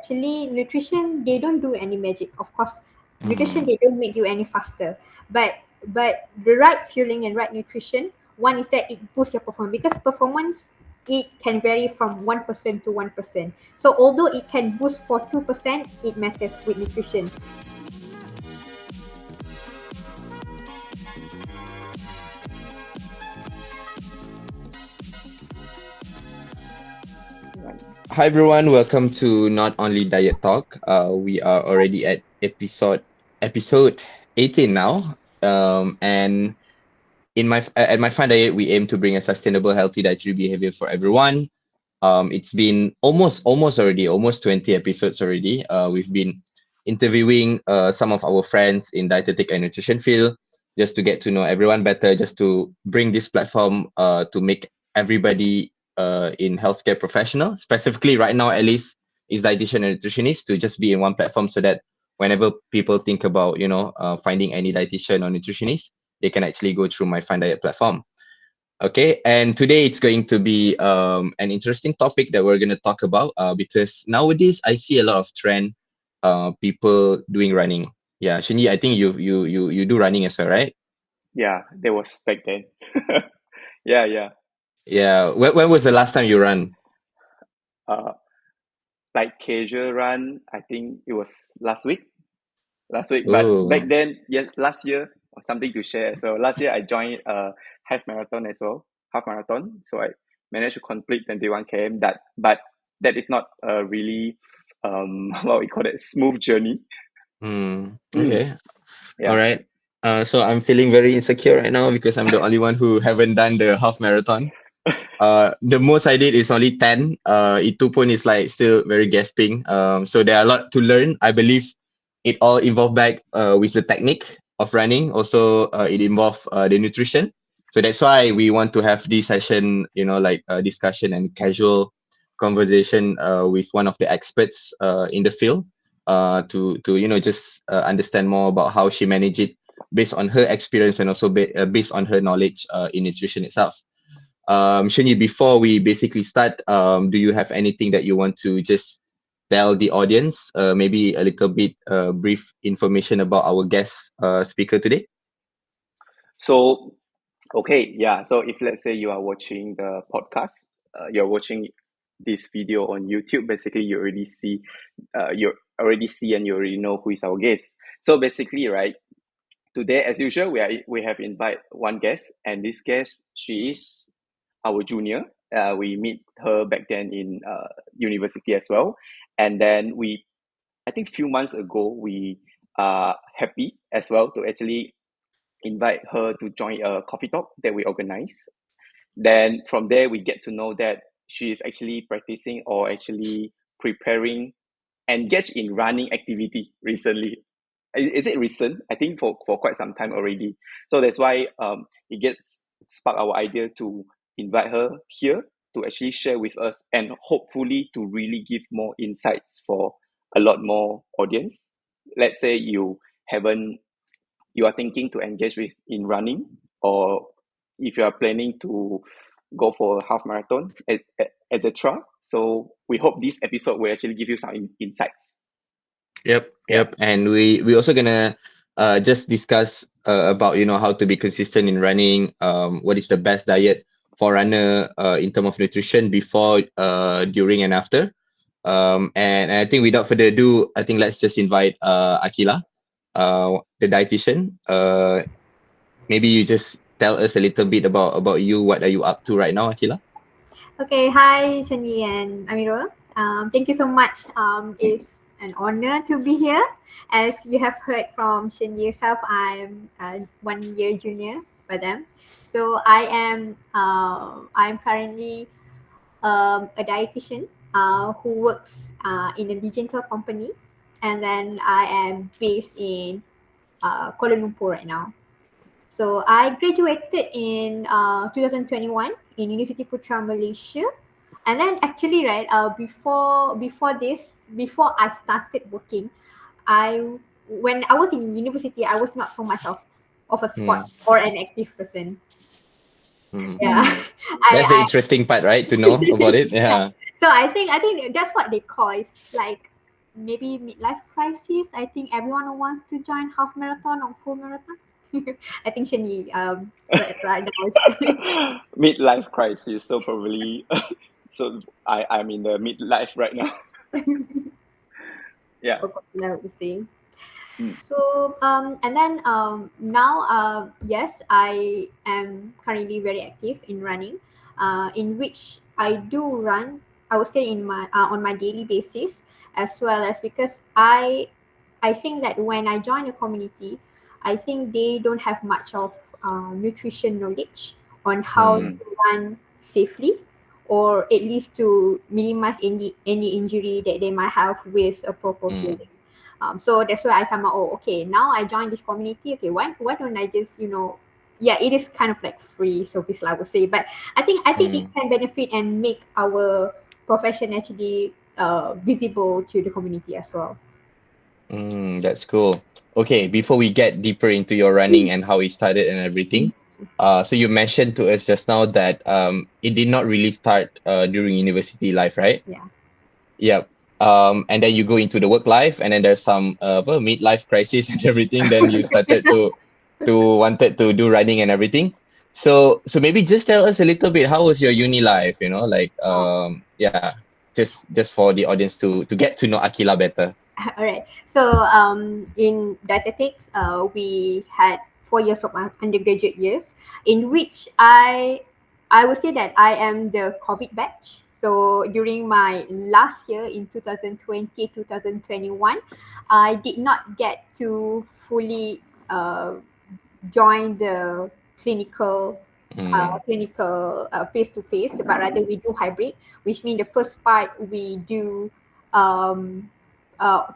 actually nutrition, they don't do any magic. Of course, nutrition, Mm. they don't make you any faster. But the right fueling and right nutrition, one is that it boosts your performance, because performance, it can vary from 1% to 1%. So although it can boost for 2%, it matters with nutrition. Hi everyone, welcome to Not Only Diet Talk. We are already at episode 18 now. And in my at my Fun Diet, we aim to bring a sustainable, healthy dietary behavior for everyone. It's been almost 20 episodes already. We've been interviewing some of our friends in dietetic and nutrition field, just to get to know everyone better, just to bring this platform to make everybody in healthcare professional, specifically right now at least, is dietitian and nutritionist, to just be in one platform, so that whenever people think about finding any dietitian or nutritionist, they can actually go through my Find Diet platform. Okay, and today it's going to be an interesting topic that we're going to talk about, because nowadays I see a lot of trend, people doing running. Yeah, Shen Yi, I think you do running as well, right? Yeah, there was back then. Yeah. Yeah, when was the last time you ran? Uh, like casual run, I think it was last week. But back Oh, then, yeah, last year, something to share. So last year I joined a half marathon as well, half marathon. So I managed to complete 21 km. But that is not a really what we call it, smooth journey. Mm, okay, all yeah. right. So I'm feeling very insecure right now because I'm the only one who haven't done the half marathon. The most I did is only 10. Itu pun is like still very gasping. So there are a lot to learn. I believe it all involved back with the technique of running. Also, it involved the nutrition. So that's why we want to have this session, like discussion and casual conversation with one of the experts in the field, to just understand more about how she managed it based on her experience, and also based on her knowledge in nutrition itself. Shen Yi, before we basically start, do you have anything that you want to just tell the audience? Maybe a little bit brief information about our guest speaker today? So okay, yeah. So if let's say you are watching the podcast, you're watching this video on YouTube, basically you already see and you already know who is our guest. So basically, right, today as usual, we have invited one guest, and this guest, she is our junior. We meet her back then in university as well, and then I think few months ago, we are happy as well to actually invite her to join a coffee talk that we organize. Then from there, we get to know that she is actually practicing or actually preparing, engaged in running activity recently. Is it recent? I think for quite some time already. So that's why it gets sparked our idea to invite her here to actually share with us, and hopefully to really give more insights for a lot more audience. Let's say haven't you are thinking to engage with in running, or if you are planning to go for a half marathon, etc. So we hope this episode will actually give you some insights. Yep, Yeah. yep. And we also gonna just discuss about how to be consistent in running. What is the best diet for runner in terms of nutrition before, during, and after. And I think without further ado, I think let's just invite Aqilah, the dietitian. Maybe you just tell us a little bit about you. What are you up to right now, Aqilah? Okay, hi Shen Yi and Ameerul. Thank you so much. It's an honor to be here. As you have heard from Shen Yi herself, I'm 1 year junior by them. So I'm currently a dietitian who works in a digital company, and then I am based in Kuala Lumpur right now. So I graduated in 2021 in University Putra Malaysia, and then actually right before I started working, I when I was in university I was not so much of a sport Mm, or an active person. mm. Yeah, That's the I interesting part, right? To know about it. yes. Yeah. So I think that's what they call is like maybe midlife crisis. I think everyone wants to join half marathon or full marathon. I think Shen Yi, right now is Midlife crisis. So probably, so I'm in the midlife right now. Yeah. popular, you see. Mm. So and then now yes, I am currently very active in running, in which I do run. I would say in my on my daily basis, as well as because I think that when I join a community, I think they don't have much of nutrition knowledge on how Mm. to run safely, or at least to minimize any injury that they might have with a proper Mm. fueling. So that's why I come out. Oh, okay. Now I join this community. Okay, why don't I just yeah, it is kind of like free service, I would say. But I think it Mm. can benefit and make our profession actually visible to the community as well. That's cool. Okay, before we get deeper into your running and how it started and everything, so you mentioned to us just now that it did not really start during university life, right? Yeah. Yep. And then you go into the work life, and then there's some midlife crisis and everything. Then you started to wanted to do running and everything. So maybe just tell us a little bit, how was your uni life? Like yeah, just for the audience to get to know Aqilah better. All right. So in dietetics, we had 4 years of undergraduate years, in which I would say that I am the COVID batch. So during my last year in 2020, 2021, I did not get to fully join the clinical Mm. face to face, but rather we do hybrid, which means the first part we do um,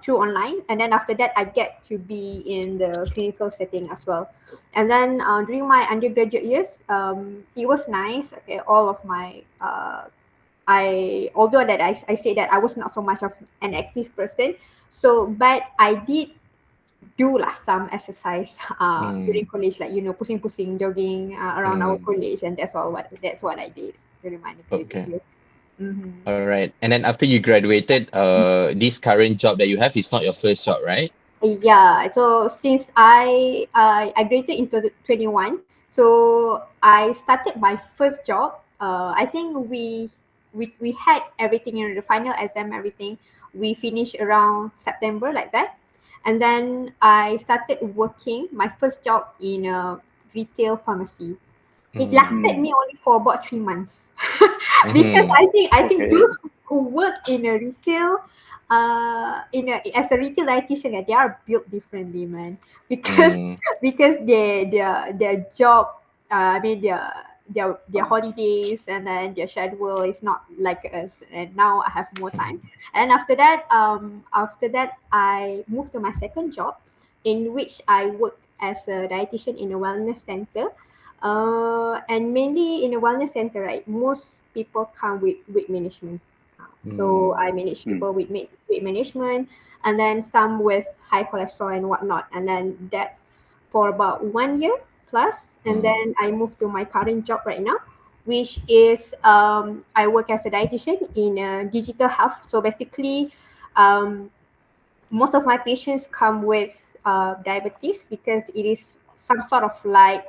through online, and then after that I get to be in the clinical setting as well. And then during my undergraduate years, it was nice. Okay, all of my I although that I say that I was not so much of an active person, so but I did do lah some exercise during Mm. college, like pusing jogging around our Mm. college, and that's what I did during my undergraduate Okay. years. Mm-hmm. All right. And then after you graduated, this current job that you have is not your first job, right? Yeah, so since I graduated in 2021, so I started my first job. I think we had everything, the final exam, everything. We finished around September, like that, and then I started working my first job in a retail pharmacy. It Mm. lasted Mm. me only for about 3 months, because Mm-hmm. I think Okay. those who work in a retail, as a retail dietitian, they are built differently, man. Because Mm. because their job, I mean their holidays, and then their schedule is not like us. And now I have more time. And after that, I moved to my second job, in which I work as a dietitian in a wellness center. And mainly in a wellness center, right? Most people come with weight management. So Mm. I manage Mm. people with weight management, and then some with high cholesterol and whatnot. And then that's for about 1 year plus. And Mm. then I moved to my current job right now, which is I work as a dietitian in digital health. So basically, um, most of my patients come with diabetes, because it is some sort of like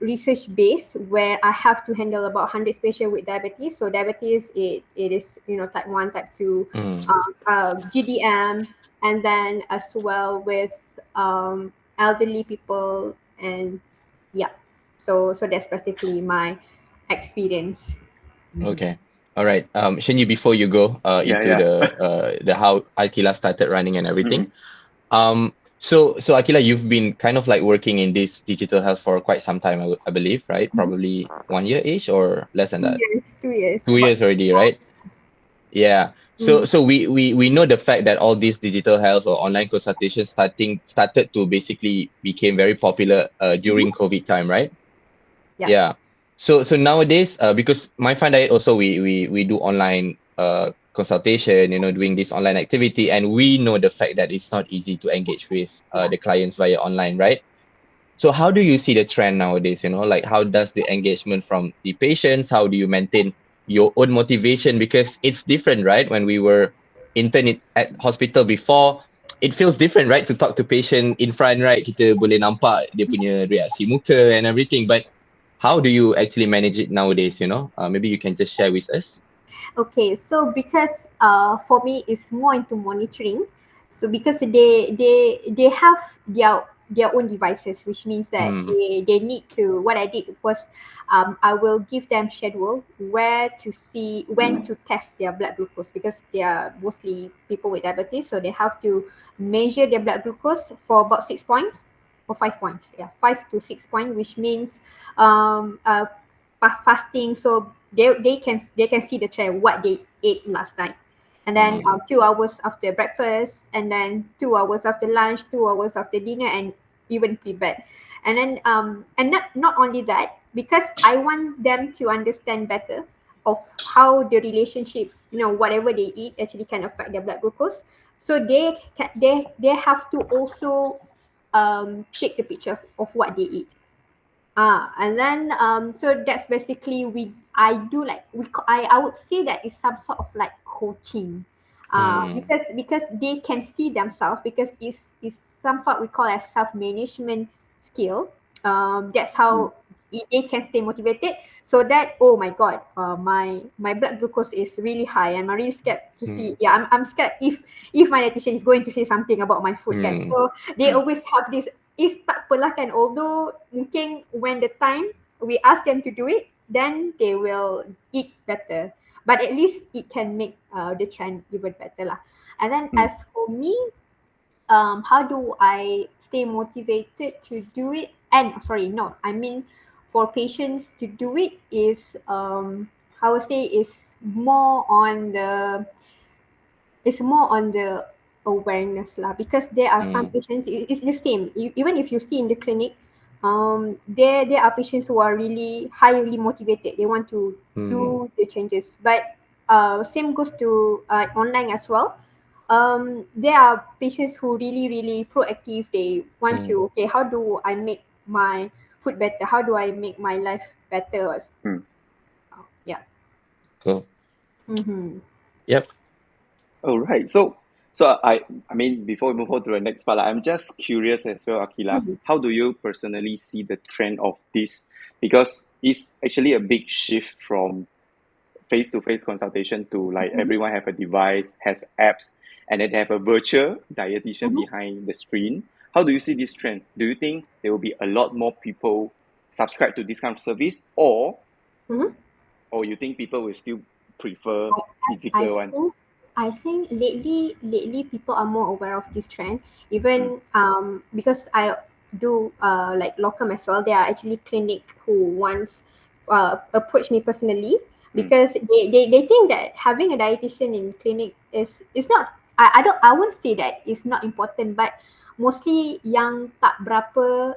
research based, where I have to handle about 100 patients with diabetes. So diabetes, it is type 1, type 2, Mm. GDM, and then as well with elderly people, and yeah. So that's basically my experience. Mhm. Okay. All right. Shenyi, before you go Yeah, into yeah. the how Akila started running and everything. Mhm. So Akila, you've been kind of like working in this digital health for quite some time, I believe, right? Mhm. Probably 1 year-ish or less than two that. years 2 years Two about. years already, right? Yeah. So Mhm. so we know the fact that all these digital health or online consultations started to basically became very popular Mhm. during COVID time, right? Yeah. Yeah. So nowadays, because my fund diet also we do online consultation, doing this online activity, and we know the fact that it's not easy to engage with Yeah. the clients via online, right? So how do you see the trend nowadays? Like how does the engagement from the patients? How do you maintain your own motivation? Because it's different, right? When we were intern at hospital before, it feels different, right? To talk to patient in front, right? Kita boleh nampak dia punya reaksi muka and everything. But how do you actually manage it nowadays? Maybe you can just share with us. Okay, so because for me it's more into monitoring. So because they have their own devices, which means that Hmm. they need to, what I did was I will give them schedule where to see when to test their blood glucose, because they are mostly people with diabetes, so they have to measure their blood glucose for about 6 points or 5 points. Yeah, 5 to 6 points, which means um uh fasting, so they can see the trend what they ate last night, and then Hmm. 2 hours after breakfast, and then 2 hours after lunch, 2 hours after dinner, and even pre-bed. And then and not only that, because I want them to understand better of how the relationship, whatever they eat actually can affect their blood glucose. So they have to also take the picture of what they eat. And then so that's basically I do like I would say that it's some sort of like coaching. Hmm. Because they can see themselves, because it's some sort we call as self-management skill. That's how they can stay motivated, so that, oh my god, my blood glucose is really high, and I'm really scared to see. Hmm. Yeah, I'm scared if my dietitian is going to say something about my food, kan. Hmm. So they always have this, is tak apalah kan, although mungkin when the time we ask them to do it, then they will eat better, but at least it can make the trend even better lah. And then Mm. as for me, how do I stay motivated to do it? And sorry, no, I mean for patients to do it is I would say is more on the it's more on the awareness lah, because there are some Hmm. patients, it's the same. Even if you see in the clinic, there are patients who are really highly motivated, they want to Hmm. do the changes, but same goes to online as well. There are patients who really proactive, they want Hmm. to, okay, how do I make my food better, how do I make my life better. Mm. Yeah. Cool. Mm-hmm. Yep. All right. So I mean, before we move on to the next part, I'm just curious as well, Aqilah. Mm-hmm. How do you personally see the trend of this? Because it's actually a big shift from face-to-face consultation to like Mm-hmm. everyone have a device, has apps, and then have a virtual dietitian Mm-hmm. behind the screen. How do you see this trend? Do you think there will be a lot more people subscribe to this kind of service, Mm-hmm. or you think people will still prefer I physical one? think I think lately people are more aware of this trend. Mm, Even because I do like locum as well. There are actually clinic who once approach me personally, mm, because they think that having a dietitian in clinic is not, I won't say that it's not important, but mostly yang tak berapa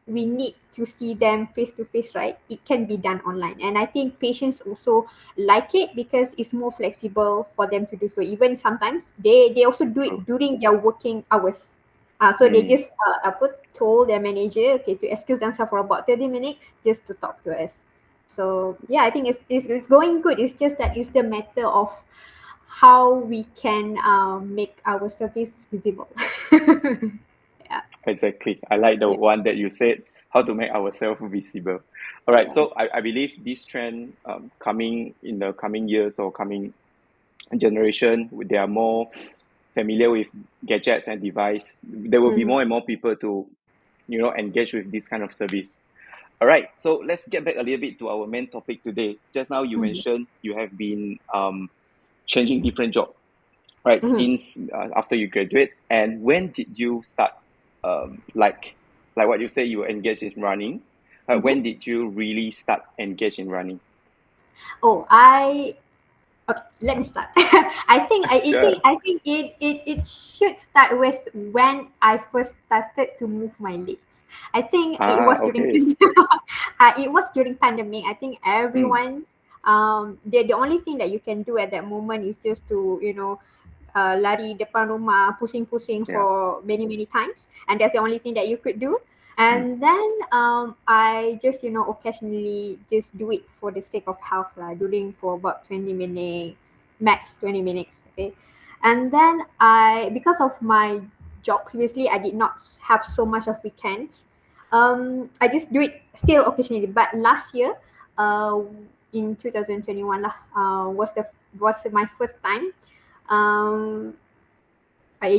we need to see them face to face, right? It can be done online, and I think patients also like it because it's more flexible for them to do so. Even sometimes they also do oh, it during their working hours. So they mm. just told their manager, okay, to excuse themselves for about 30 minutes just to talk to us. So yeah, I think it's going good. It's just that it's the matter of how we can make our service visible. Yeah. Exactly. I like the Yeah. one that you said, how to make ourselves visible. All right. So I believe this trend coming in the coming years or coming generation, they are more familiar with gadgets and device. There will be Mhm. more and more people to, engage with this kind of service. All right. So let's get back a little bit to our main topic today. Just now you Mhm. mentioned you have been changing different job, right? Mhm. Since after you graduate, and when did you start, like what you say you were engaged in running? Mhm. When did you really start engaged in running? Oh, okay, let me start. Sure. I think it should start with when I first started to move my legs. I think it was during Okay. it was during pandemic. I think Mm, everyone, the only thing that you can do at that moment is just to, lari depan rumah, pusing-pusing yeah. for many times, and that's the only thing that you could do. Mm, And then I just, occasionally just do it for the sake of health lah, doing for about 20 minutes, max 20 minutes. Okay. And then because of my job previously, I did not have so much of weekends. I just do it still occasionally. But last year, uh, in 2021 lah, was my first time um,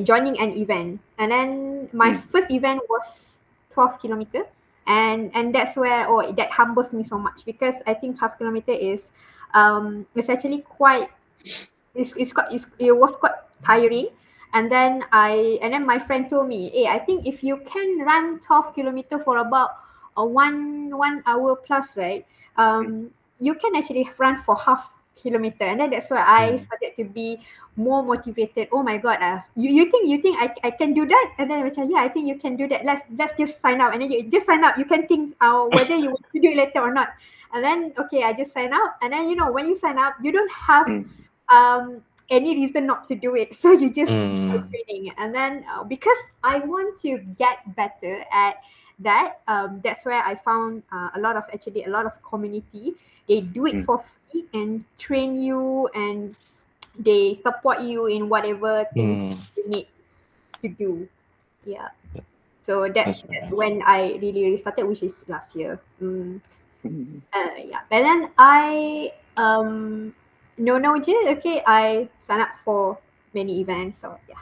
joining an event. And then my first event was 12 kilometer. And that's where, that humbles me so much, because I think 12 kilometer is it's actually quite, it was quite tiring. And then my friend told me, hey, I think if you can run 12 kilometer for about a 1 hour plus, right, you can actually run for half kilometer. And then that's why I started to be more motivated. Oh my god, you think I can do that? And then macam, yeah, I think you can do that. Let's just sign up. And then you just sign up. You can think whether you want to do it later or not. And then okay, I just sign up. And then when you sign up, you don't have any reason not to do it. So you just start training. And then because I want to get better at that, that's where I found a lot of community. They do it for free and train you, and they support you in whatever things you need to do. Yeah. So that's nice. when I really started, which is last year. Yeah. But then I no je, okay, I sign up for many events. So yeah.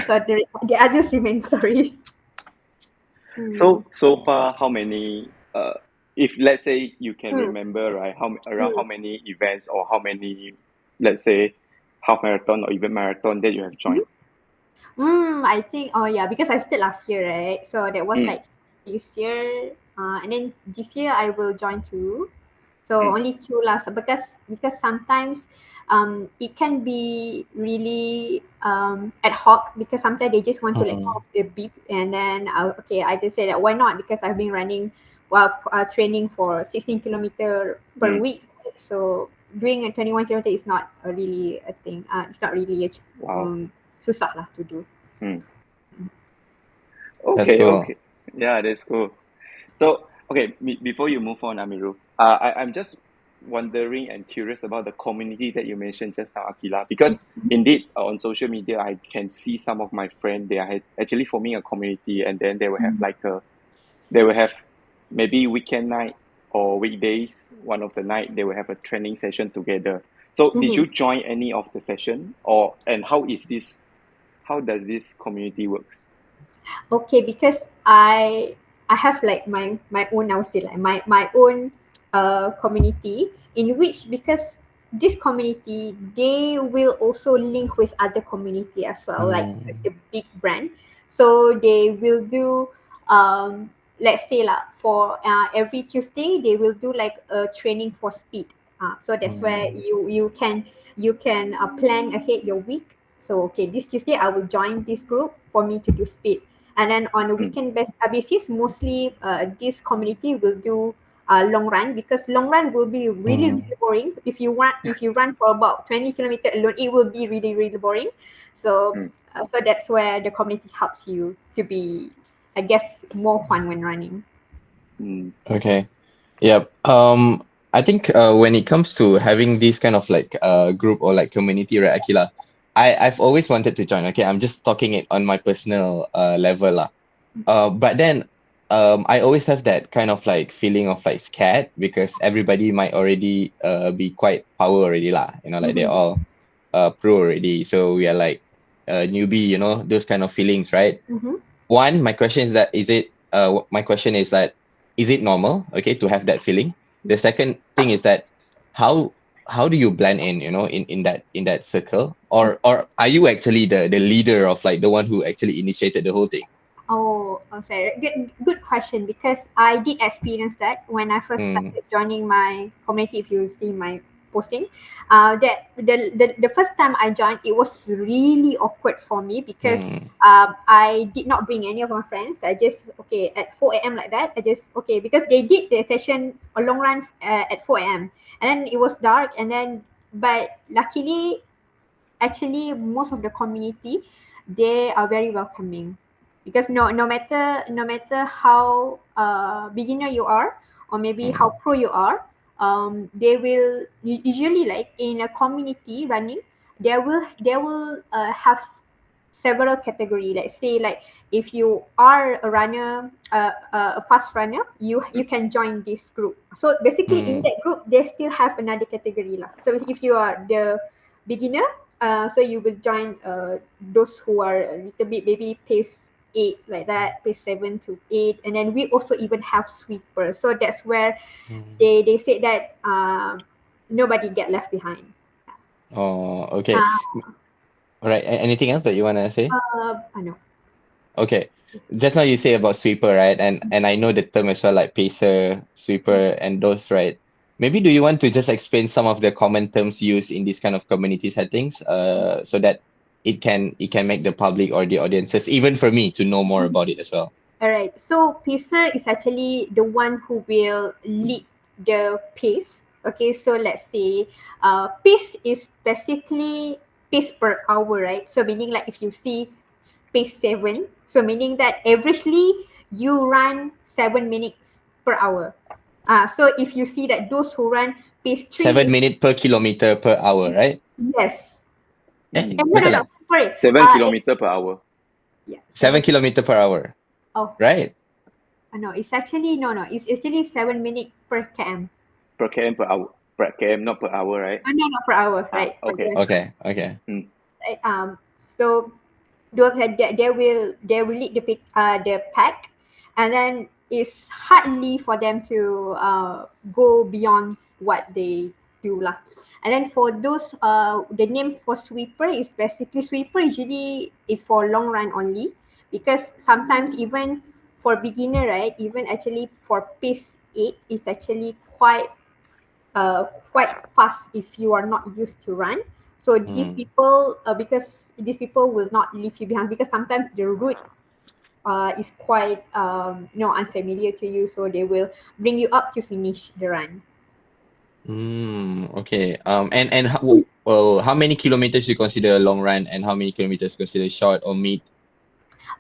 So the others remain, sorry. So far, how many? If let's say you can Hmm. remember, right? Around how many events or how many, let's say, half marathon or even marathon that you have joined? I think, oh yeah, because I started last year, right? So that was Mm. like this year, and then this year I will join two. So only two last, because sometimes it can be really ad hoc, because sometimes they just want to like off the beep. And then okay, I just say that why not, because I've been running training for 16 kilometer per Mm. week. So doing a 21 kilometer is not really a thing. It's not really Wow. susah lah to do. Mm. That's Okay, cool. okay. Yeah, that's cool. So, okay, before you move on, Ameerul, I'm just wondering and curious about the community that you mentioned just now, Aqilah, because indeed on social media, I can see some of my friends, they are actually forming a community, and then they will have they will have maybe weekend night or weekdays, one of the night, they will have a training session together. So, did you join any of the session, and how does this community works? Okay, because I have like my own, I would say, like my own community, in which, because this community, they will also link with other community as well, like the big brand. So they will do let's say lah, for every Tuesday they will do like a training for speed. So that's where you can plan ahead your week. So okay, this Tuesday I will join this group for me to do speed. And then on a Mm. weekend basis, mostly this community will do long run, because long run will be really really boring. If you run for about 20 kilometer alone, it will be really really boring. So Mm. so that's where the community helps you to be, I guess, more fun when running. Mm. Okay. Yep. I think when it comes to having this kind of like group or like community, right, Aqilah, I've always wanted to join. Okay, I'm just talking it on my personal level lah. But then I always have that kind of like feeling of like scared, because everybody might already be quite power already lah. Like they're all pro already. So we are like newbie. Those kind of feelings, right? Mm-hmm. One, my question is that my question is that, is it normal, okay, to have that feeling? The second thing is that how how do you blend in, in that circle, or are you actually the leader of like the one who actually initiated the whole thing? Sorry. Good question, because I did experience that when I first Mm, started joining my community. If you see my posting, that the first time I joined, it was really awkward for me, because mm, I did not bring any of my friends. I just, okay, at 4 a.m. like that. I just, okay, because they did the session, a long run at 4 a.m. and then it was dark. And then, but luckily, actually, most of the community, they are very welcoming, because no matter how beginner you are, or maybe how pro you are, they will usually, like in a community running, they will have several category. Let's say like if you are a runner, a fast runner, you can join this group. So basically in Mm. that group they still have another category lah. So if you are the beginner, so you will join those who are a little bit maybe pace 8 like that, pace 7 to 8, and then we also even have sweeper. So that's where Mm. they said that nobody get left behind. Oh, okay. Uh, All right. Anything else that you want to say? I know. Okay. Just now you say about sweeper, right? And I know the term as well, like pacer, sweeper, and those, right? Maybe do you want to just explain some of the common terms used in these kind of community settings, so that it can make the public or the audiences, even for me, to know more about it as well. All right. So pacer is actually the one who will lead the pace. Okay. So let's say pace is basically pace per hour, right? So meaning like if you see pace 7, so meaning that averagely you run 7 minutes per hour. So if you see that those who run pace 3, 7 minutes per kilometer per hour, right? yes. No, Betul no, lah. sorry. 7 kilometer per hour. Yeah, 7 7. kilometer per hour, Oh, right? no, it's actually no. It's actually 7 minutes per km. Per km per hour. Per km, not per hour, right? No, not per hour, right? Okay. Okay, okay. Right. So they will lead the pack, and then it's hardly for them to go beyond what they do lah. And then for those the name for sweeper is basically sweeper usually is for long run only, because sometimes even for beginner, right, even actually for pace 8 is actually quite fast if you are not used to run. So these Mm. people, because these people will not leave you behind, because sometimes the route is quite unfamiliar to you, so they will bring you up to finish the run. Okay. And how many kilometers you consider a long run, and how many kilometers consider short or mid?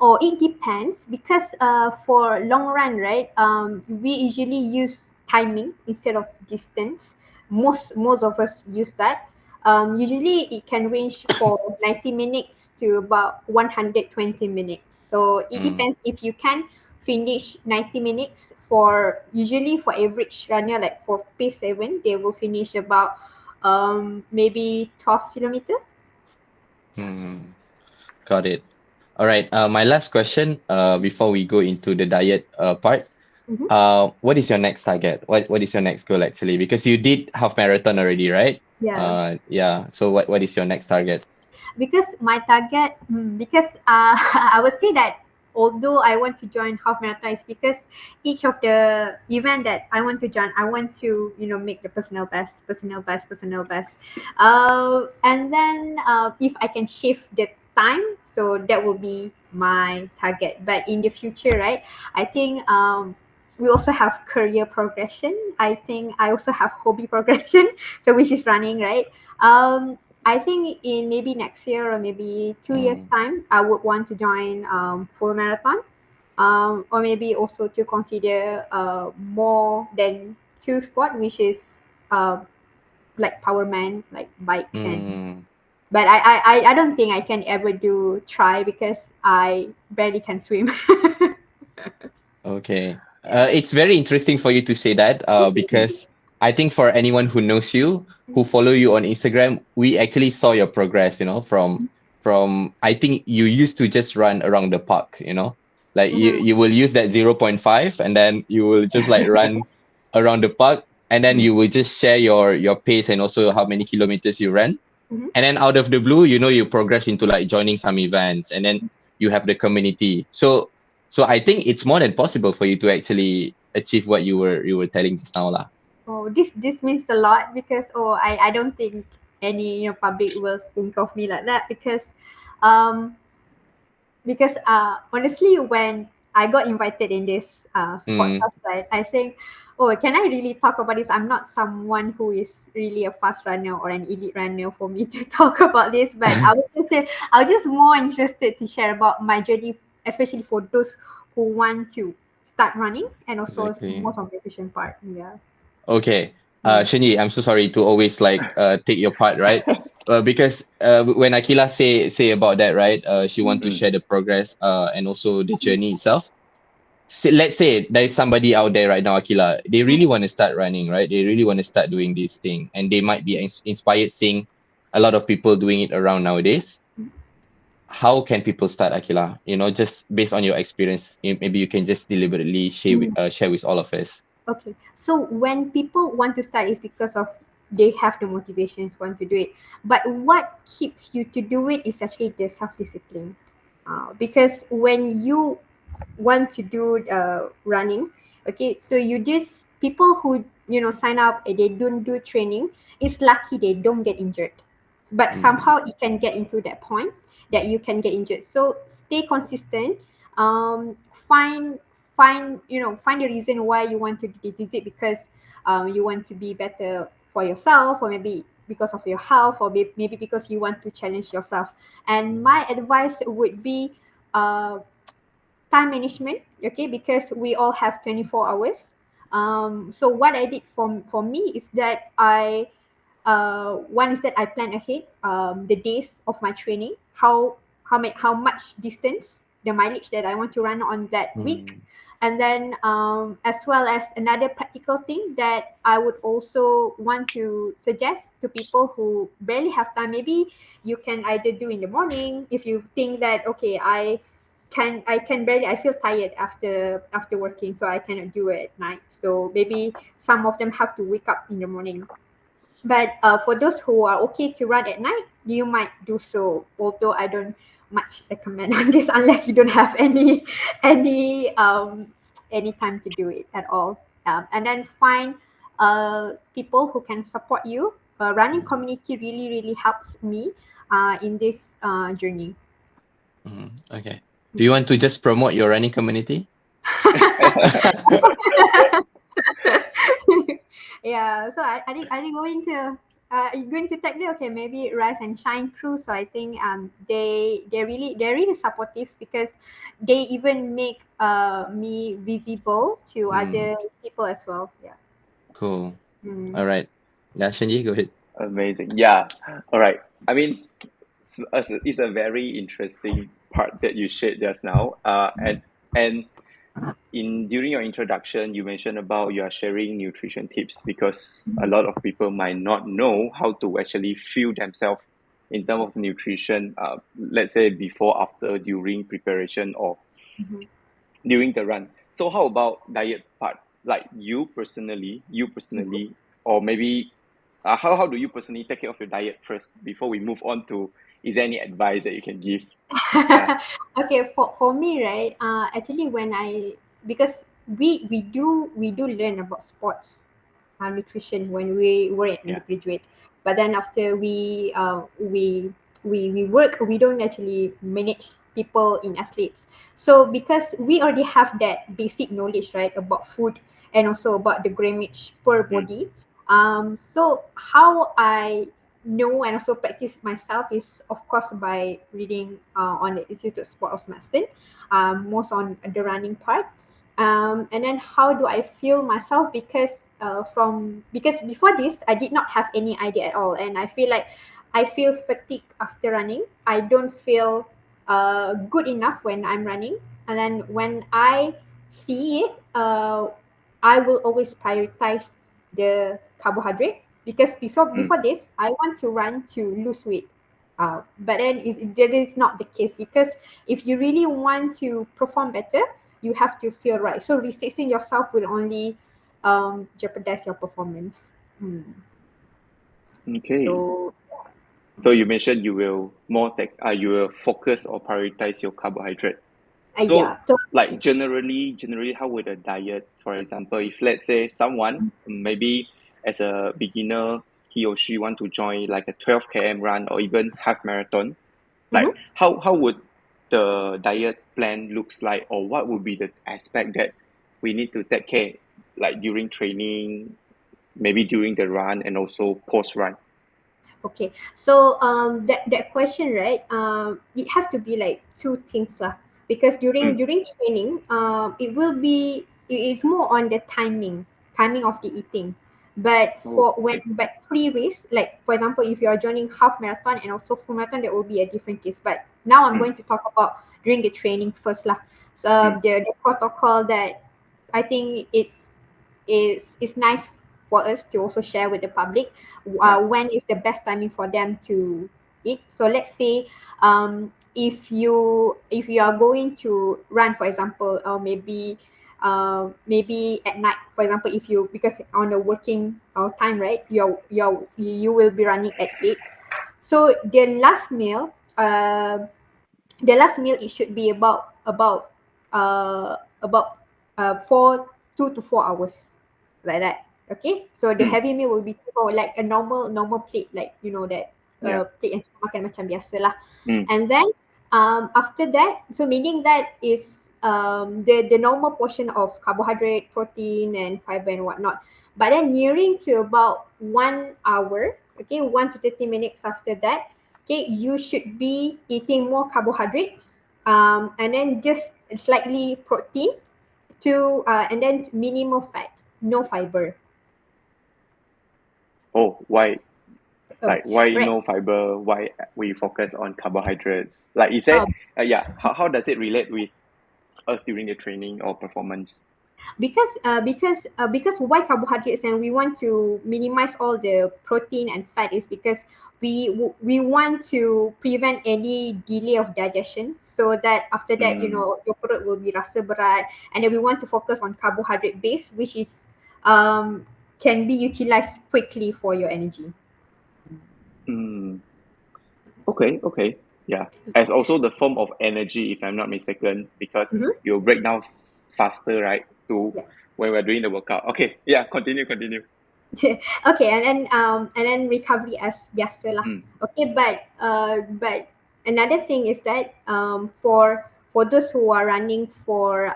Or it depends, because for long run, right, we usually use timing instead of distance. Most of us use that. Usually it can range for 90 minutes to about 120 minutes. So it Mm. depends if you can finish 90 minutes. For usually for average runner, like for pace 7, they will finish about maybe 12 kilometer. Mm. Got it. All right. My last question, before we go into the diet part. Mm-hmm. What is your next target? What is your next goal actually? Because you did half marathon already, right? Yeah. Yeah. So what is your next target? Because my target, because I would say that although I want to join half marathon, is because each of the event that I want to join, I want to make the personal best. And then if I can shift the time, so that will be my target. But in the future, right, I think we also have career progression. I think I also have hobby progression, so which is running, right? I think in maybe next year or maybe 2 years Mm. time, I would want to join full marathon, or maybe also to consider more than two sport, which is like powerman, like bike and. Mm. But I don't think I can ever do try because I barely can swim. Okay. Yeah. It's very interesting for you to say that, because I think for anyone who knows you, who Mhm. follow you on Instagram, we actually saw your progress, from I think you used to just run around the park, like Mhm. you will use that 0.5, and then you will just like run around the park, and then you will just share your pace and also how many kilometers you ran. Mhm. And then out of the blue, you progress into like joining some events, and then you have the community. So I think it's more than possible for you to actually achieve what you were telling just now lah. Oh, this means a lot, because I don't think any public will think of me like that, um honestly, when I got invited in this Mm, podcast, right, I think, oh, can I really talk about this? I'm not someone who is really a fast runner or an elite runner for me to talk about this, but I was just more interested to share about my journey, especially for those who want to start running, and also exactly. most of the vision part. Yeah. Okay. Mm. Shen Yi, I'm so sorry to always like take your part, right? Because when Aqilah say about that, right? She want to Mm. share the progress and also the journey itself. Let's say there is somebody out there right now, Aqilah. They really want to start running, right? They really want to start doing this thing, and they might be inspired seeing a lot of people doing it around nowadays. How can people start, Aqilah? Just based on your experience, maybe you can just deliberately share with all of us. Okay, so when people want to start is because of they have the motivations want to do it, but what keeps you to do it is actually the self-discipline. Because when you want to do running, okay, so you just people who sign up and they don't do training, it's lucky they don't get injured, but Mm, somehow it can get into that point that you can get injured. So stay consistent. Find the reason why you want to do this. Is it because you want to be better for yourself, or maybe because of your health, or maybe because you want to challenge yourself? And my advice would be uh, time management, okay, because we all have 24 hours. So what I did for me is that one is that I plan ahead the days of my training, how much distance, the mileage that I want to run on that week. mm, And then as well as another practical thing that I would also want to suggest to people who barely have time. Maybe you can either do in the morning if you think that, okay, I feel tired after working, so I cannot do it at night. So maybe some of them have to wake up in the morning. But for those who are okay to run at night, you might do so. Although I don't much recommend on this unless you don't have any any time to do it at all. And then find people who can support you. Running mm, community really helps me in this journey. okay. Do you want to just promote your running community? Yeah, so I think going to tag there, okay, maybe Rise and Shine crew. So I think they're really supportive, because they even make me visible to Mm, other people as well. Yeah. cool. Mm. All right. Yeah, Shenji, go ahead. Amazing. Yeah. All right. I mean, it's a very interesting part that you shared just now. And in during your introduction, you mentioned about you are sharing nutrition tips because a lot of people might not know how to actually fuel themselves in terms of nutrition. Let's say before, after, during preparation, or Mhm. during the run. So how about diet part? Like you personally, or maybe how do you personally take care of your diet first before we move on to? Is there any advice that you can give? Yeah, Okay, for me, right? Actually, when I because we do learn about sports nutrition when we were at yeah, undergraduate, but then after we work, we don't actually manage people in athletes. So because we already have that basic knowledge, right, about food and also about the grammage per mm, body. So how I know and also practice myself is of course by reading on the Institute of Sports Medicine, most on the running part. And then how do I feel myself? Because before this I did not have any idea at all, and I feel like I feel fatigue after running. I don't feel good enough when I'm running, and then when I see it, I will always prioritize the carbohydrate, because before mm. before this I want to run to lose weight. But then that is not the case, because if you really want to perform better, you have to feel right. So restricting yourself will only jeopardize your performance. Mm. Okay. So So you mentioned you will you will focus or prioritize your carbohydrate. yeah. So, So like generally, how would a diet, for example, if let's say someone maybe as a beginner, he or she want to join like a 12 km run or even half marathon, like mhm. how would the diet plan looks like, or what would be the aspect that we need to take care, like during training, maybe during the run and also post run. Okay, so that question, right? It has to be like two things lah. Because during Mm, during training, it's more on the timing of the eating. But for Okay. pre-race, like for example, if you are joining half marathon and also full marathon, that will be a different case. But now I'm Mm, going to talk about during the training first lah. So mm, the protocol that I think is nice for us to also share with the public. yeah. When is the best timing for them to eat? So let's say if you are going to run, for example, or maybe at night, for example, if you, because on a working time, right, you will be running at 8. So the last meal, it should be about 4 2 to 4 hours, like that. Okay, so the Mm, heavy meal will be 2 hour, like a normal plate, like that yeah. plate yang kita makan macam biasa lah. Mm, And then after that, so meaning that is the normal portion of carbohydrate, protein, and fiber and whatnot. But then nearing to about 1 hour, okay, 1 to 30 minutes after that, okay, you should be eating more carbohydrates, and then just slightly protein and then minimal fat, no fiber. oh, why? Um, Like, why right. no fiber? Why we focus on carbohydrates? Like, is that, Um, yeah, how does it relate with us during the training or performance? because why carbohydrates, and we want to minimize all the protein and fat, is because we want to prevent any delay of digestion, so that after that, Mm, your perut will be rasa berat, and then we want to focus on carbohydrate base, which is um can be utilized quickly for your energy. mm, okay. Yeah. As also the form of energy, if I'm not mistaken, because Mm-hmm. you'll break down faster, right? To Yeah. when we're doing the workout. Okay, yeah, continue. Okay, and then recovery as biasa lah. Mm, Okay, but another thing is that for those who are running for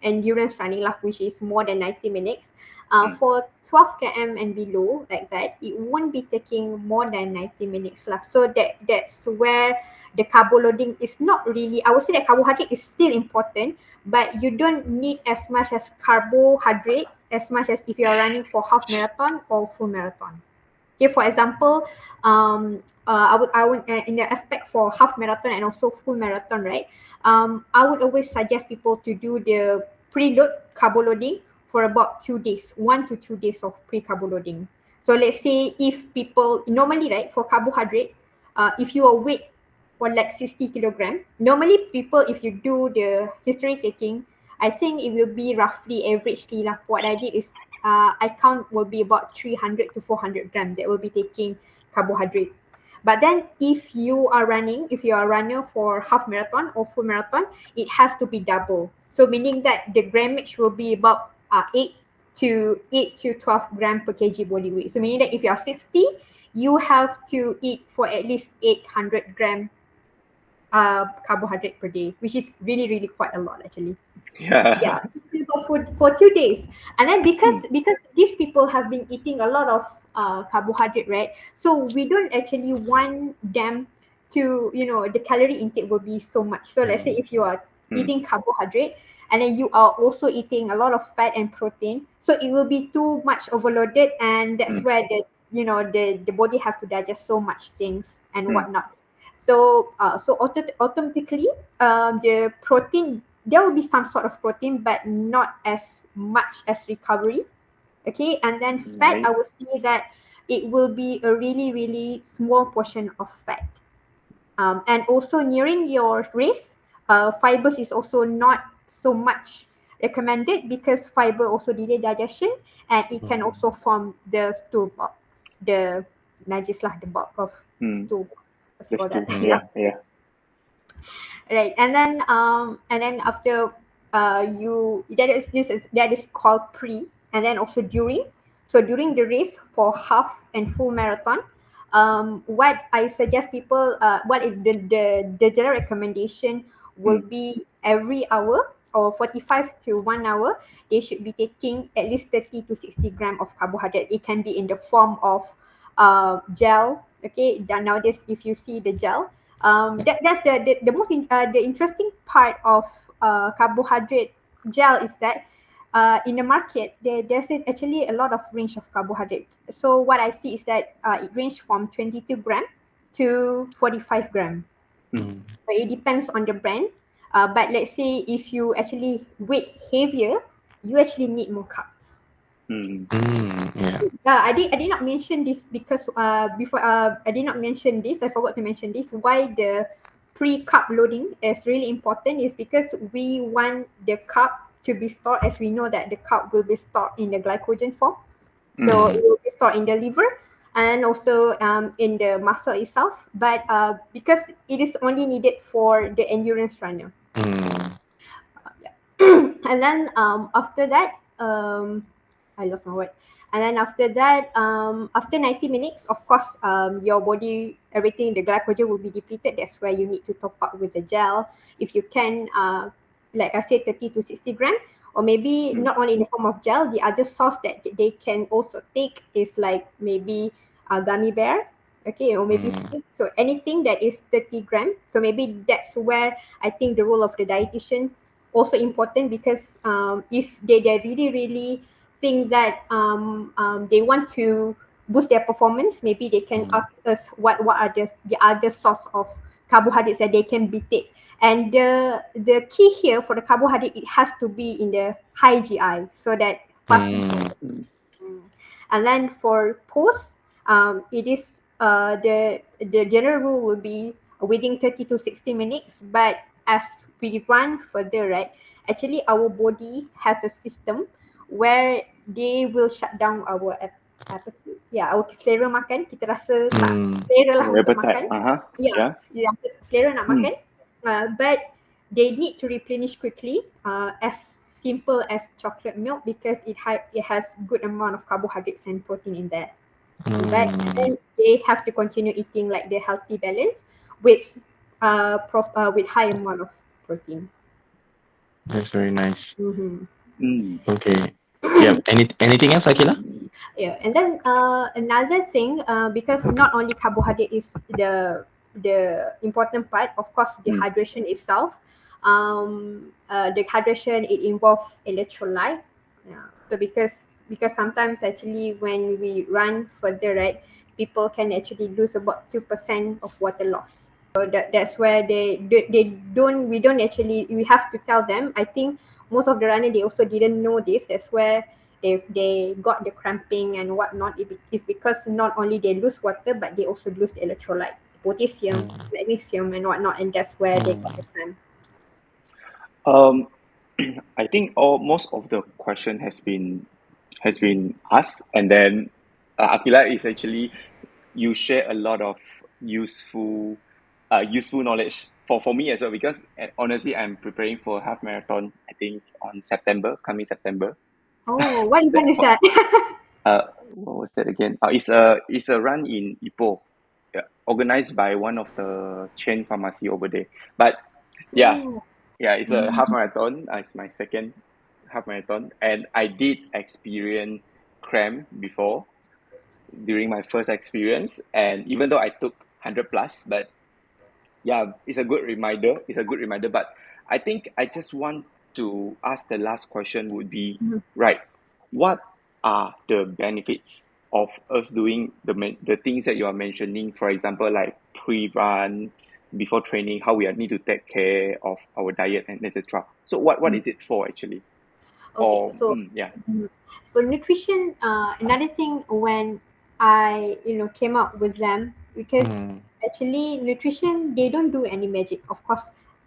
endurance running lah, which is more than 90 minutes, mm, for 12 km and below, like that, it won't be taking more than 90 minutes lah. So that's where the carbo loading is not really, I would say that carbohydrate is still important, but you don't need as much as carbohydrate as much as if you're running for half marathon or full marathon. Okay, for example, I would in the aspect for half marathon and also full marathon, right? I would always suggest people to do the preload carbo loading for about 2 days, 1 to 2 days of pre-carbo loading. So let's say if people normally, right, for carbohydrate, if you are weight for like 60 kilogram, normally people, if you do the history taking, I think it will be roughly averagely lah. What I did is I count will be about 300 to 400 grams that will be taking carbohydrate. But then if you are a runner for half marathon or full marathon, it has to be double. So meaning that the grammage will be about 8 to 12 gram per kg body weight. So meaning that if you are 60, you have to eat for at least 800 gram carbohydrate per day, which is really quite a lot actually. yeah. Yeah, so it was for 2 days, and then Mm, because these people have been eating a lot of carbohydrate, right? So we don't actually want them to, the calorie intake will be so much. So let's say if you are mm, eating carbohydrate and then you are also eating a lot of fat and protein, so it will be too much overloaded, and that's mm, where the body have to digest so much things and mm, whatnot. So automatically, the protein, there will be some sort of protein, but not as much as recovery. Okay, and then fat, I right. would say that it will be a really small portion of fat. And also nearing your race, fibers is also not so much recommended, because fiber also delay digestion, and it can also form the stool bulk, the najis lah, the bulk of Mm, stool. What's it that's called that? true. Yeah. Yeah. Right, and then after you that is called pre, and then also during. So during the race for half and full marathon, what I suggest people, what is the general recommendation will Mm, be every hour or 45 to 1 hour, they should be taking at least 30 to 60 gram of carbohydrate. It can be in the form of gel. Okay, nowadays if you see the gel, that's the most the interesting part of carbohydrate gel is that in the market, there's actually a lot of range of carbohydrate. So what I see is that it ranges from 22 gram to 45 gram. Mm. So it depends on the brand. But let's say if you actually weight heavier, you actually need more carbs. Mm. Yeah. I did not mention this because before I did not mention this. I forgot to mention this. Why the pre-carb loading is really important is because we want the carb to be stored, as we know that the carb will be stored in the glycogen form. So it Mm. will be stored in the liver and also in the muscle itself. But because it is only needed for the endurance runner. Mm. And then after that, I lost my word. And then after that, after 90 minutes, of course, your body, everything, the glycogen will be depleted. That's why you need to top up with a gel. If you can, like I said, 30 to 60 gram, or maybe Mm. not only in the form of gel, the other sauce that they can also take is like maybe a gummy bear, okay, or maybe Mm. stick. So anything that is 30 gram. So maybe that's where I think the role of the dietitian also important, because if they really really think that they want to boost their performance, maybe they can Mm. ask us what are the other source of carbohydrates that they can be take. And the key here for the carbohydrate, it has to be in the high GI so that fast burn. Mm. Mm. And then for post, it is the general rule will be within 30 to 60 minutes. But as we run further, right, actually our body has a system where they will shut down our appetite. Yeah, our selera makan. Kita rasa tak Mm. selera lah Oh, untuk appetite. makan. Uh-huh. Yeah, Yeah. yeah, selera nak Mm. makan. But they need to replenish quickly, as simple as chocolate milk, because it has good amount of carbohydrates and protein in there. But Mm. then they have to continue eating like the healthy balance with with high amount of protein. That's very nice. Mm-hmm. Mm. Okay. Yeah. Anything else, Aqilah? Yeah, and then another thing, because not only carbohydrate is the important part, of course, the Mm. hydration itself. The hydration, it involves electrolyte. Yeah. So because sometimes actually when we run further, right, people can actually lose about 2% of water loss. So that's where they don't we don't actually we have to tell them. I think most of the runner, they also didn't know this. That's where they got the cramping and whatnot. It's because not only they lose water, but they also lose the electrolyte, potassium, Mm. magnesium, and whatnot, and that's where they got the Mm. cramp. Um, I think most of the question has been asked, and then Aqilah is actually you share a lot of useful useful knowledge for me as well, because honestly I'm preparing for a half marathon, I think on coming September. Oh, what That event is that? what was that again? It's a run in Ipoh, yeah, organized by one of the chain pharmacy over there. But yeah, Oh. yeah, it's a half marathon. It's my second half marathon, and I did experience cramp before during my first experience. And even though I took 100 plus, but yeah, it's a good reminder. It's a good reminder. But I think I just want to ask the last question would be, Mhm. right, what are the benefits of us doing the things that you are mentioning? For example, like pre-run, before training, how we need to take care of our diet and etc. So what is it for actually? Okay, Or so yeah. for nutrition, another thing when I came up with them, because Mm. actually nutrition, they don't do any magic. Of course,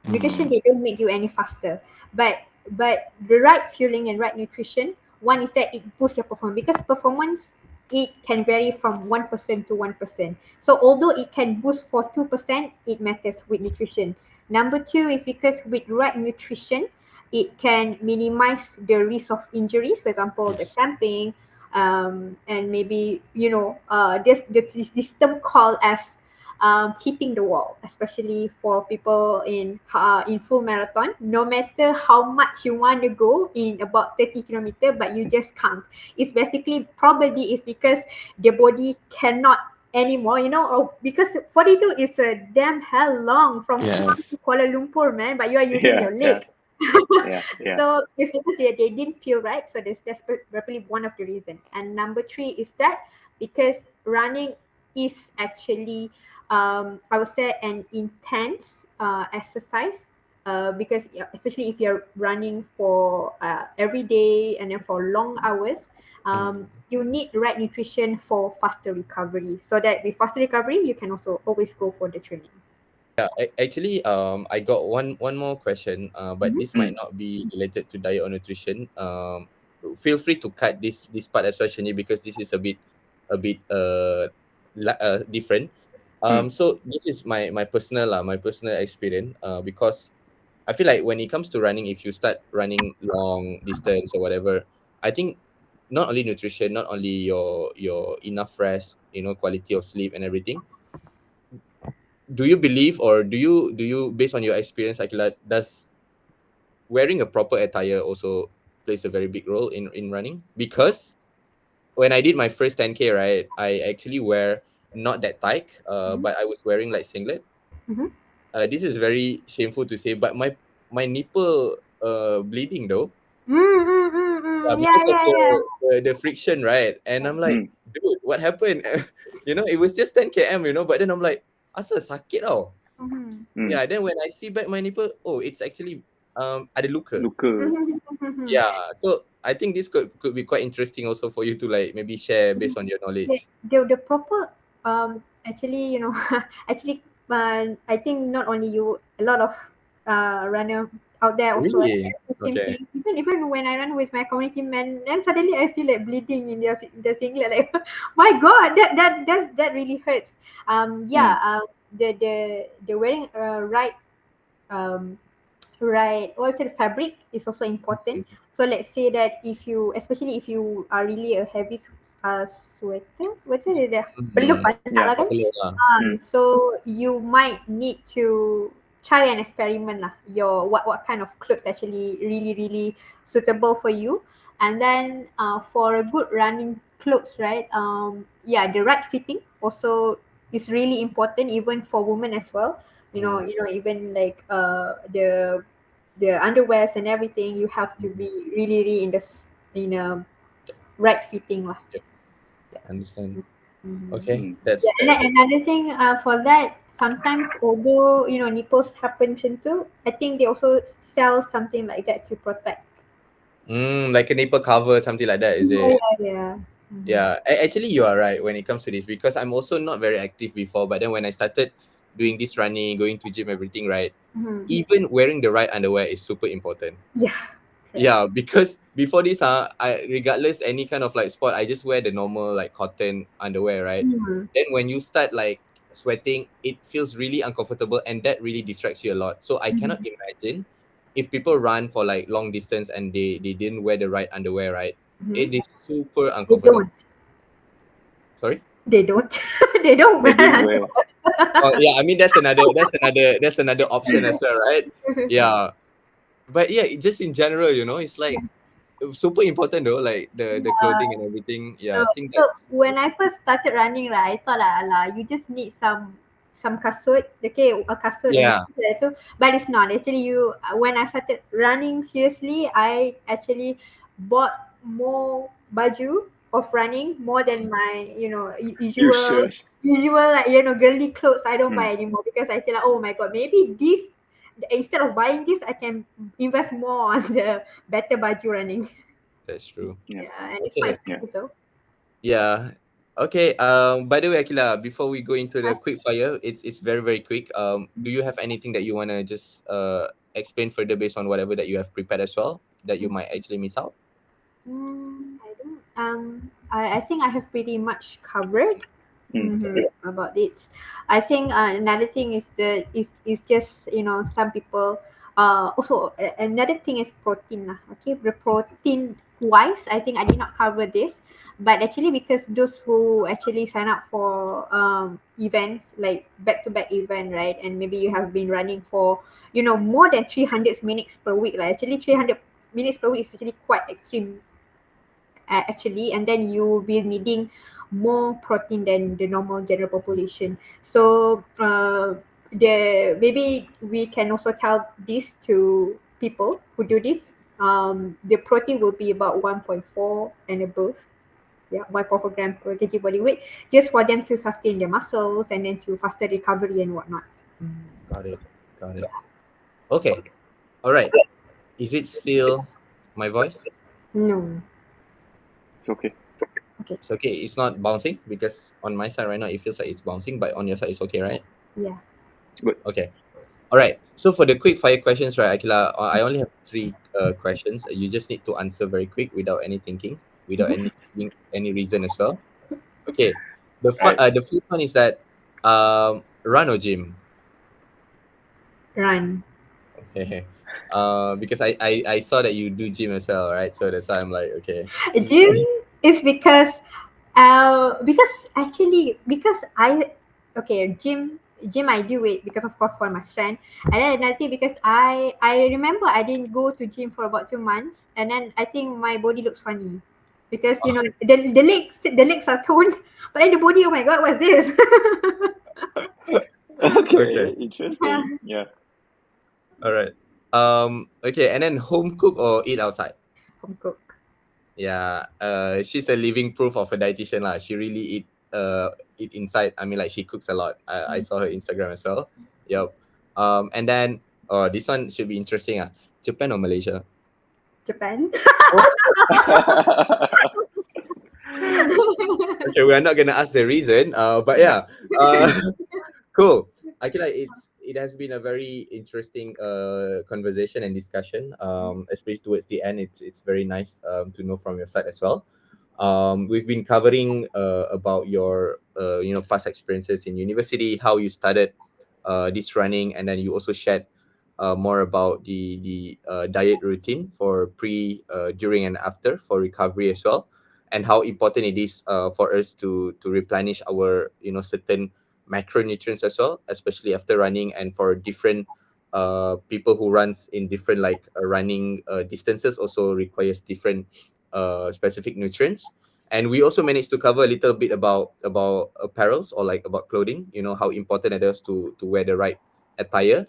nutrition, Mm. they don't make you any faster, but the right fueling and right nutrition, one is that it boosts your performance, because performance, it can vary from 1% to 1%. So although it can boost for 2%, it matters with nutrition. Number two is because with right nutrition, it can minimize the risk of injuries, for example, the Yes. cramping, and maybe there's this term called as hitting the wall, especially for people in full marathon. No matter how much you want to go in about 30 kilometer, but you just can't. It's basically probably is because the body cannot anymore, or because 42 is a damn hell long from Penang to Yes. Kuala Lumpur, man, but you are using Yeah, your yeah. leg. Yeah. So it's because they didn't feel right. So that's probably one of the reason. And number three is that because running is actually I would say an intense exercise. Because especially if you're running for every day and then for long hours, you need the right nutrition for faster recovery. So that with faster recovery, you can also always go for the training. Yeah, actually, I got one more question. But this might not be related to diet or nutrition. Feel free to cut this part as well, Shani, because this is a bit different. So this is my personal experience. Because I feel like when it comes to running, if you start running long distance or whatever, I think not only nutrition, not only your enough rest, quality of sleep and everything. Do you believe, or do you based on your experience, Aqilah, does wearing a proper attire also plays a very big role in running? Because when I did my first 10K, right, I actually wear not that tight, but I was wearing like singlet. Mm-hmm. This is very shameful to say, but my nipple bleeding though. Yeah, Yeah, because of yeah, yeah. the friction, right? And I'm like, dude, what happened? It was just 10 km, but then I'm like, asal sakit tau. Mm-hmm. Yeah, then when I see back my nipple, oh, it's actually ada luka. Luka. Mm-hmm. Yeah, so I think this could be quite interesting also for you to like maybe share based on your knowledge. The proper actually actually I think not only you, a lot of runner out there also Really? have the same Okay. thing. Even when I run with my community men, then suddenly I see like bleeding in the singlet, like my god, that really hurts. Yeah, the wearing right um right, also the fabric is also important. So let's say that if you, especially if you are really a heavy sweater, what's it, the peluh Hmm. banyak Yeah. lah kan. Boleh lah. So you might need to try and experiment lah your what kind of clothes actually really suitable for you. And then for a good running clothes, right, yeah, the right fitting also is really important, even for women as well. Even like the underwears and everything, you have to be really in a right fitting lah. Yep, understand. Mhm. Okay, that's Yeah, and that. then another thing for that, sometimes although nipples happen macam tu, I think they also sell something like that to protect. Like a nipple cover, something like that, is Yeah, it? yeah, yeah. Mhm. Yeah, actually, you are right when it comes to this, because I'm also not very active before. But then when I started doing this running, going to gym, everything, right, Mhm. even wearing the right underwear is super important. Yeah, correct. Yeah, because before this, I regardless any kind of like sport, I just wear the normal like cotton underwear, right? Mhm. Then when you start like sweating, it feels really uncomfortable, and that really distracts you a lot. So I cannot Mhm. imagine if people run for like long distance and they didn't wear the right underwear, right? Mhm. It is super They uncomfortable. don't. Sorry? They don't. They don't They wear didn't wear. underwear. Oh yeah, I mean that's another option as well, right? Yeah. But yeah, just in general, it's like super important though, like the clothing and everything. Yeah, I think So when I that's first started running, right, I thought lah, ala, you just need some kasut, okay, a kasut and then yeah. itu. But it's not. Actually, when I started running seriously, I actually bought more baju of running more than my You usual sure? like girly clothes. I don't Mm. buy anymore because I feel like, oh my god, maybe this, instead of buying this, I can invest more on the better baju running. That's true. Yeah. Yeah, and it's quite Okay. Yeah. expensive though. Yeah. Okay. By the way, Akila, before we go into the Right. quick fire, it's very, very quick. Do you have anything that you wanna just explain further based on whatever that you have prepared as well that you might actually miss out? I don't. I think I have pretty much covered about it. I think another thing is just some people. Also another thing is protein lah. Okay, the protein wise, I think I did not cover this, but actually because those who actually sign up for events like back to back event, right, and maybe you have been running for more than 300 minutes per week. Like actually 300 minutes per week is actually quite extreme actually, and then you will be needing more protein than the normal general population. So the maybe we can also tell this to people who do this, the protein will be about 1.4 and above. Yeah, 1.4 gram per kg body weight, just for them to sustain their muscles and then to faster recovery and whatnot. Got it. Okay. All right. Is it still my voice? No. It's okay. It's okay. It's not bouncing because on my side right now it feels like it's bouncing, but on your side it's okay, right? Yeah. Good. Okay. All right. So for the quick fire questions, right, Aqilah, I only have three questions. You just need to answer very quick without any thinking, without any reason as well. Okay. Right. The first one is that run or gym? Run. Okay. Because I saw that you do gym as well, right? So that's why I'm like, okay. Gym is because actually because gym I do it because of course for my strength, and then another thing because I remember I didn't go to gym for about 2 months, and then I think my body looks funny because the legs are toned, but then the body, oh my god, what's this? Okay. Okay. Interesting. Yeah. All right. Okay, and then home cook or eat outside? Home cook. Yeah. She's a living proof of a dietitian lah. She really eat inside. I mean, like she cooks a lot. I saw her Instagram as well. Yep. And then this one should be interesting. Japan or Malaysia? Japan. Okay, we are not gonna ask the reason. But yeah. Cool. I feel like it has been a very interesting conversation and discussion. Especially towards the end, it's very nice to know from your side as well. We've been covering about your past experiences in university, how you started this running, and then you also shared more about the diet routine for during, and after for recovery as well, and how important it is for us to replenish our certain macronutrients as well, especially after running, and for different people who runs in different like running distances also requires different specific nutrients. And we also managed to cover a little bit about apparels, or like about clothing, how important it is to wear the right attire.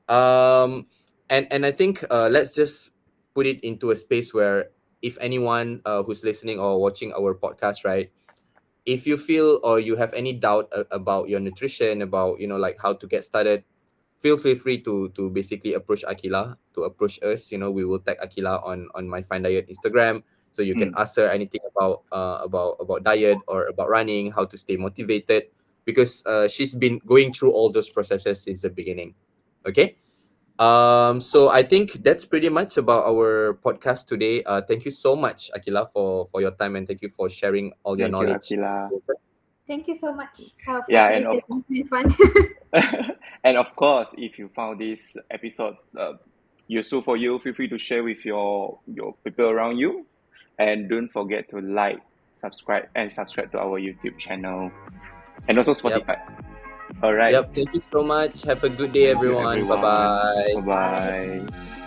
um and I think let's just put it into a space where if anyone who's listening or watching our podcast, right, if you feel or you have any doubt about your nutrition, about like how to get started, feel free to basically approach Aqilah, to approach us. We will tag Aqilah on myfindiet Instagram, so you can ask her anything about diet or about running, how to stay motivated, because she's been going through all those processes since the beginning. Okay. So I think that's pretty much about our podcast today. Thank you so much, Aqilah, for your time, and thank you for sharing all your Thank you, knowledge. Aqilah. Thank you so much for Yeah, today's session. It's been fun. and of course, if you found this episode useful for you, feel free to share with your people around you, and don't forget to like, subscribe to our YouTube channel, and also Spotify. All right. Yep. Thank you so much. Have a good day, Thank you, everyone. Bye everyone. bye. Bye bye.